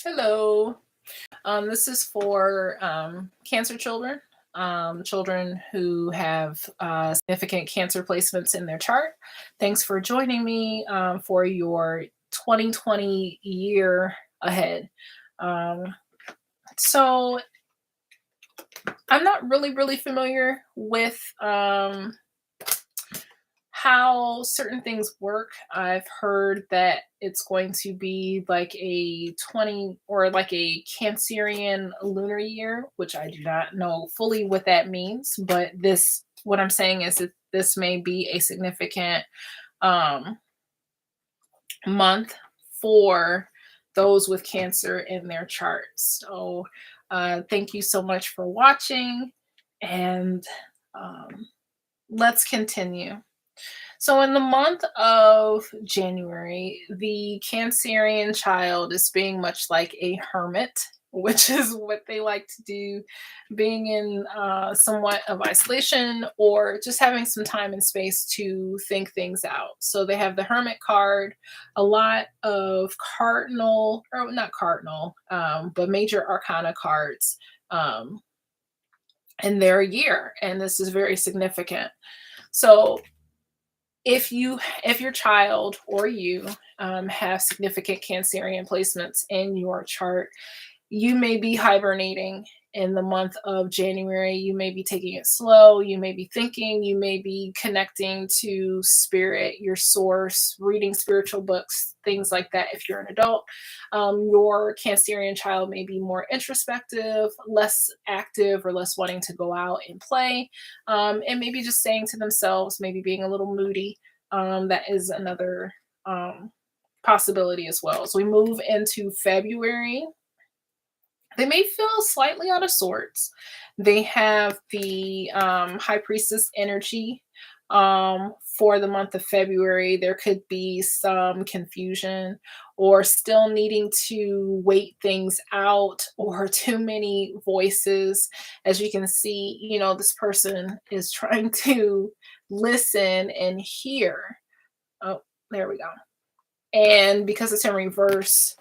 Hello. This is for cancer children, children who have significant cancer placements in their chart. Thanks for joining me for your 2020 year ahead. Um, so, I'm not really familiar with how certain things work. I've heard that it's going to be like a 20 or like a Cancerian lunar year, which I do not know fully what that means, but what I'm saying is that this may be a significant um, month for those with cancer in their charts. So, thank you so much for watching, and um, let's continue. So, in the month of January, the Cancerian child is being much like a hermit, which is what they like to do, being in somewhat of isolation or just having some time and space to think things out. So, they have the hermit card, a lot of cardinal, or not cardinal, but major arcana cards um, in their year. And this is very significant. So, if your child or you have significant Cancerian placements in your chart, you may be hibernating in the month of January. You may be taking it slow. You may be thinking. You may be connecting to spirit, your source, reading spiritual books, things like that. If you're an adult, your Cancerian child may be more introspective, less active, or less wanting to go out and play, and maybe just saying to themselves, maybe being a little moody. That is another possibility as well. So we move into February. They may feel slightly out of sorts. They have the High Priestess energy for the month of February. There could be some confusion or still needing to wait things out or too many voices. As you can see, this person is trying to listen and hear. Oh, there we go. And because it's in reverse,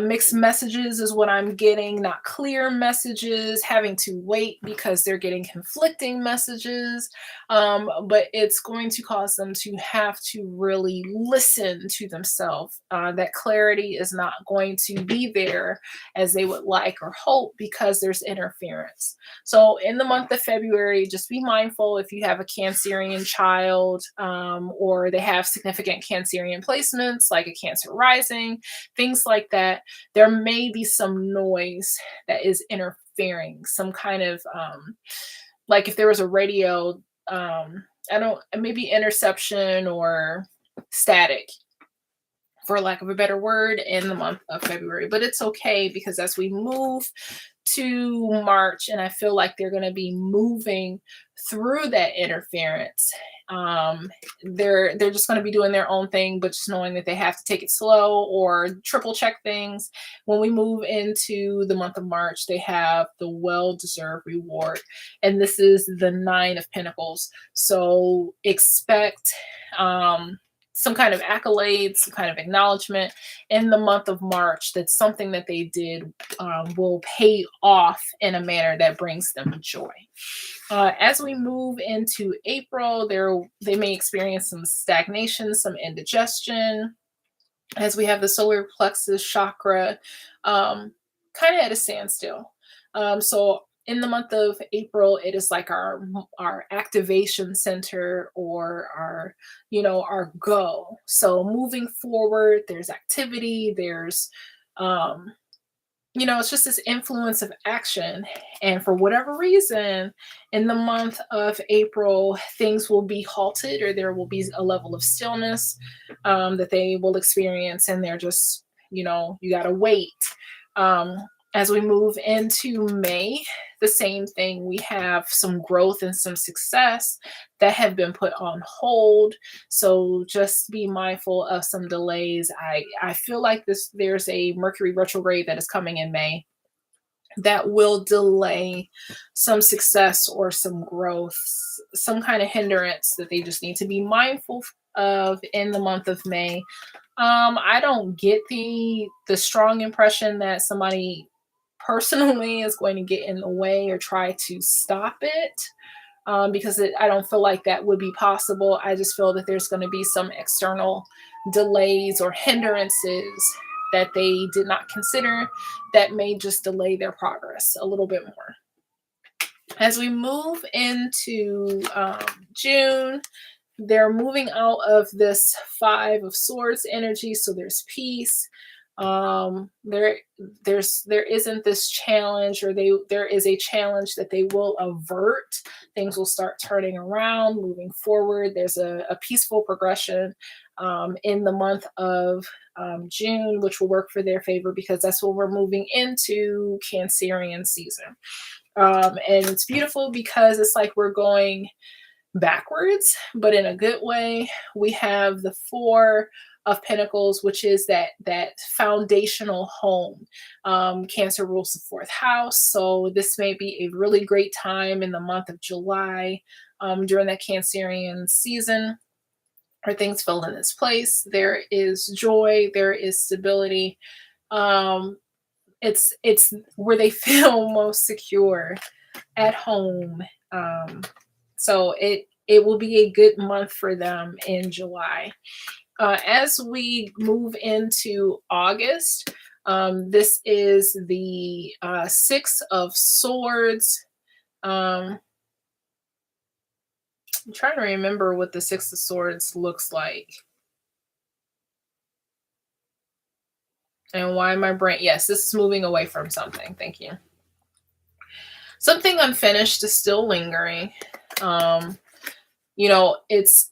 mixed messages is what I'm getting, not clear messages, having to wait because they're getting conflicting messages. But it's going to cause them to have to really listen to themselves. That clarity is not going to be there as they would like or hope because there's interference. So, in the month of February, just be mindful if you have a Cancerian child or they have significant Cancerian placements like a Cancer rising, things like that. There may be some noise that is interfering, some kind of like if there was a radio, I don't, maybe interception or static, for lack of a better word, in the month of February. But it's okay because as we move to March, and I feel like they're going to be moving through that interference. They're just going to be doing their own thing, but just knowing that they have to take it slow or triple check things. When we move into the month of March, they have the well-deserved reward, and this is the Nine of Pentacles. So expect some kind of accolades, some kind of acknowledgement in the month of March that something that they did will pay off in a manner that brings them joy. As we move into April, they may experience some stagnation, some indigestion, as we have the solar plexus chakra kind of at a standstill. So in the month of April, it is like our activation center or our go. So moving forward, there's activity, there's it's just this influence of action. And for whatever reason, in the month of April, things will be halted or there will be a level of stillness that they will experience. And they're just, you got to wait. As we move into May, the same thing. We have some growth and some success that have been put on hold. So just be mindful of some delays. I feel like there's a Mercury retrograde that is coming in May that will delay some success or some growth, some kind of hindrance that they just need to be mindful of in the month of May. I don't get the strong impression that somebody personally is going to get in the way or try to stop it, because I don't feel like that would be possible. I just feel that there's going to be some external delays or hindrances that they did not consider that may just delay their progress a little bit more. As we move into June, they're moving out of this Five of Swords energy, so there's peace. There isn't this challenge, or there is a challenge that they will avert. Things will start turning around, moving forward. There's a peaceful progression in the month of June, which will work for their favor because that's when we're moving into Cancerian season. And it's beautiful because it's like we're going backwards, but in a good way. We have the Four of Pentacles, which is that foundational home. Cancer rules the fourth house, so this may be a really great time in the month of July, during that Cancerian season, where things fell in its place. There is joy, there is stability. Um, it's where they feel most secure at home. So it will be a good month for them in July. As we move into August, this is the Six of Swords. I'm trying to remember what the Six of Swords looks like. And why my brain, yes, this is moving away from something. Thank you. Something unfinished is still lingering. It's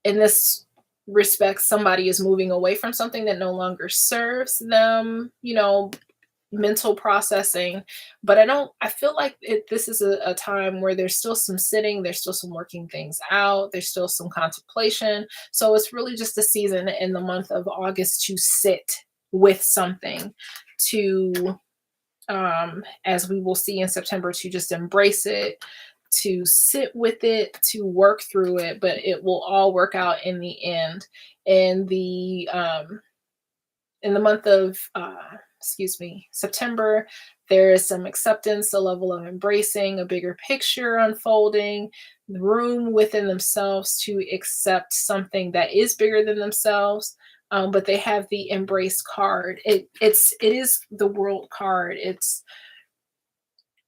in this respect, somebody is moving away from something that no longer serves them, mental processing. But I feel like this is a time where there's still some sitting, there's still some working things out, there's still some contemplation. So it's really just a season in the month of August to sit with something, to as we will see in September, to just embrace it, to sit with it, to work through it, but it will all work out in the end. In the month of September, there is some acceptance, a level of embracing, a bigger picture unfolding, the room within themselves to accept something that is bigger than themselves. But they have the embrace card. It is the world card. It's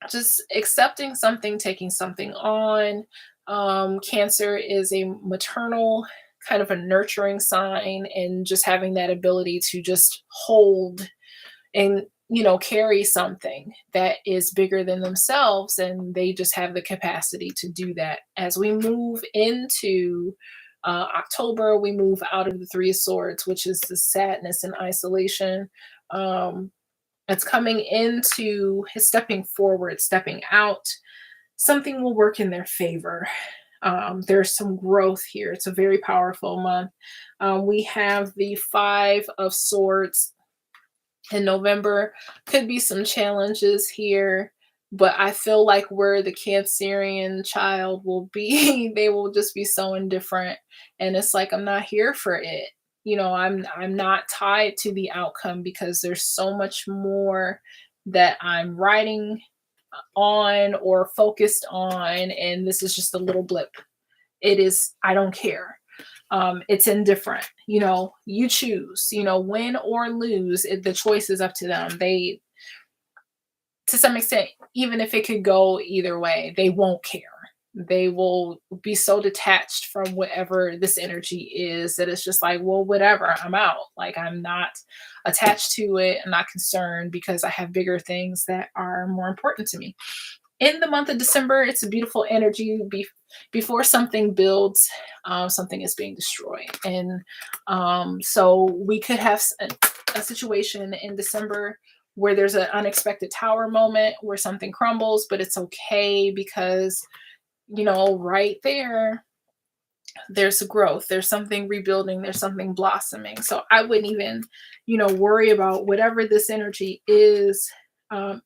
just accepting something, taking something on. Cancer is a maternal, kind of a nurturing sign, and just having that ability to just hold and carry something that is bigger than themselves, and they just have the capacity to do that. As we move into October, we move out of the Three of Swords, which is the sadness and isolation. It's coming into his stepping forward, stepping out. Something will work in their favor. There's some growth here. It's a very powerful month. We have the Five of Swords in November. Could be some challenges here, but I feel like where the Cancerian child will be, they will just be so indifferent. And it's like, I'm not here for it. I'm not tied to the outcome because there's so much more that I'm writing on or focused on, and this is just a little blip. I don't care. It's indifferent. You choose, win or lose. The choice is up to them. They, to some extent, even if it could go either way, they won't care. They will be so detached from whatever this energy is that it's just like, well, whatever, I'm out. Like, I'm not attached to it. I'm not concerned because I have bigger things that are more important to me. In the month of December, it's a beautiful energy. Before something builds, something is being destroyed. And so we could have a situation in December where there's an unexpected tower moment where something crumbles, but it's okay because right there's a growth, there's something rebuilding, there's something blossoming. So I wouldn't even, worry about whatever this energy is. And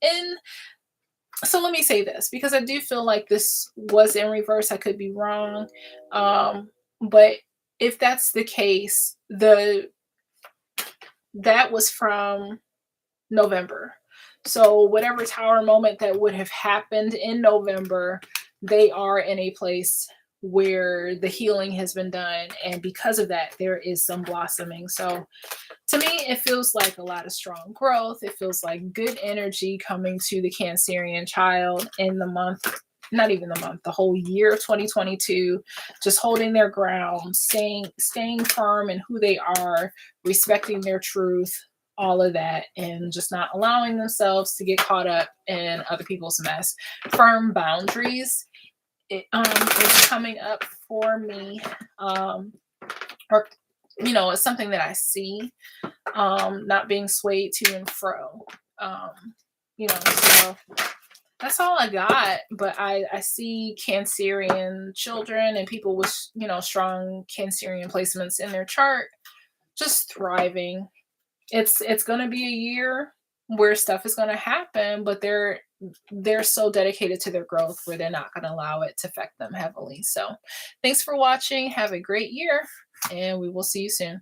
so let me say this, because I do feel like this was in reverse. I could be wrong. But if that's the case, that was from November. So whatever tower moment that would have happened in November, they are in a place where the healing has been done, and because of that there is some blossoming. So to me it feels like a lot of strong growth. It feels like good energy coming to the Cancerian child in the month, not even the month, the whole year of 2022, just holding their ground, staying firm in who they are, respecting their truth, all of that, and just not allowing themselves to get caught up in other people's mess. Firm boundaries is coming up for me. Or it's something that I see, not being swayed to and fro. um so that's all I got. But I see Cancerian children and people with strong Cancerian placements in their chart just thriving. It's going to be a year where stuff is going to happen, but they're so dedicated to their growth where they're not going to allow it to affect them heavily. So thanks for watching. Have a great year, and we will see you soon.